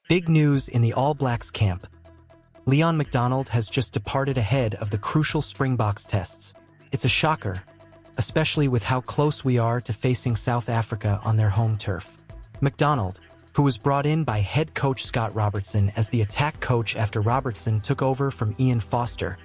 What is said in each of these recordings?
Big news in the All Blacks camp. Leon MacDonald has just departed ahead of the crucial Springboks tests. It's a shocker, especially with how close we are to facing South Africa on their home turf. MacDonald, who was brought in by head coach Scott Robertson as the attack coach after Robertson took over from Ian Foster,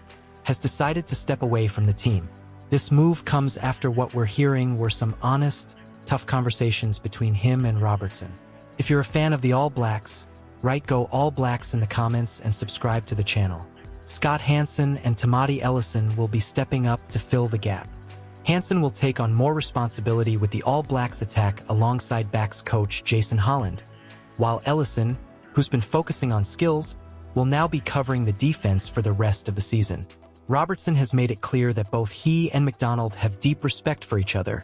has decided to step away from the team. This move comes after what we're hearing were some honest, tough conversations between him and Robertson. If you're a fan of the All Blacks, write "Go All Blacks" in the comments and subscribe to the channel. Scott Hansen and Tamati Ellison will be stepping up to fill the gap. Hansen will take on more responsibility with the All Blacks attack alongside backs coach Jason Holland, while Ellison, who's been focusing on skills, will now be covering the defense for the rest of the season. Robertson has made it clear that both he and MacDonald have deep respect for each other,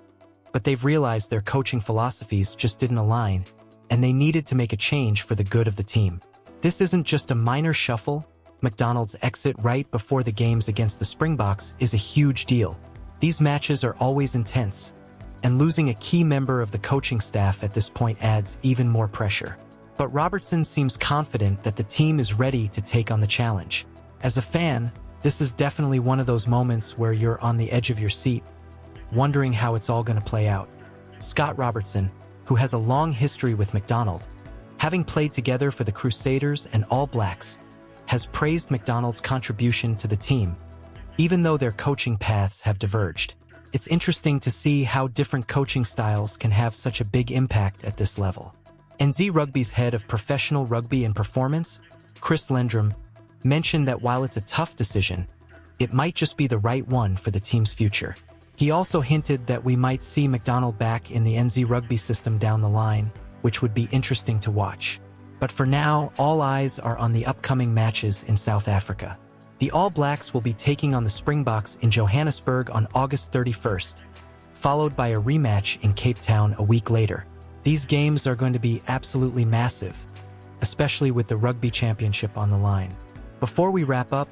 but they've realized their coaching philosophies just didn't align, and they needed to make a change for the good of the team. This isn't just a minor shuffle. MacDonald's exit right before the games against the Springboks is a huge deal. These matches are always intense, and losing a key member of the coaching staff at this point adds even more pressure. But Robertson seems confident that the team is ready to take on the challenge. As a fan, this is definitely one of those moments where you're on the edge of your seat, wondering how it's all going to play out. Scott Robertson, who has a long history with MacDonald, having played together for the Crusaders and All Blacks, has praised MacDonald's contribution to the team, even though their coaching paths have diverged. It's interesting to see how different coaching styles can have such a big impact at this level. NZ Rugby's head of professional rugby and performance, Chris Lendrum, mentioned that while it's a tough decision, it might just be the right one for the team's future. He also hinted that we might see MacDonald back in the NZ Rugby system down the line, which would be interesting to watch. But for now, all eyes are on the upcoming matches in South Africa. The All Blacks will be taking on the Springboks in Johannesburg on August 31st, followed by a rematch in Cape Town a week later. These games are going to be absolutely massive, especially with the Rugby Championship on the line. Before we wrap up,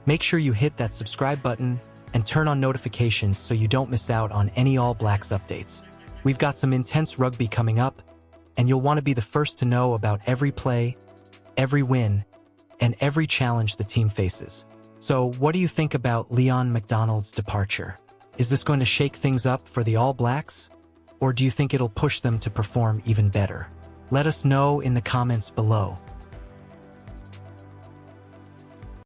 make sure you hit that subscribe button and turn on notifications so you don't miss out on any All Blacks updates. We've got some intense rugby coming up, and you'll want to be the first to know about every play, every win, and every challenge the team faces. So what do you think about Leon MacDonald's departure? Is this going to shake things up for the All Blacks? Or do you think it'll push them to perform even better? Let us know in the comments below.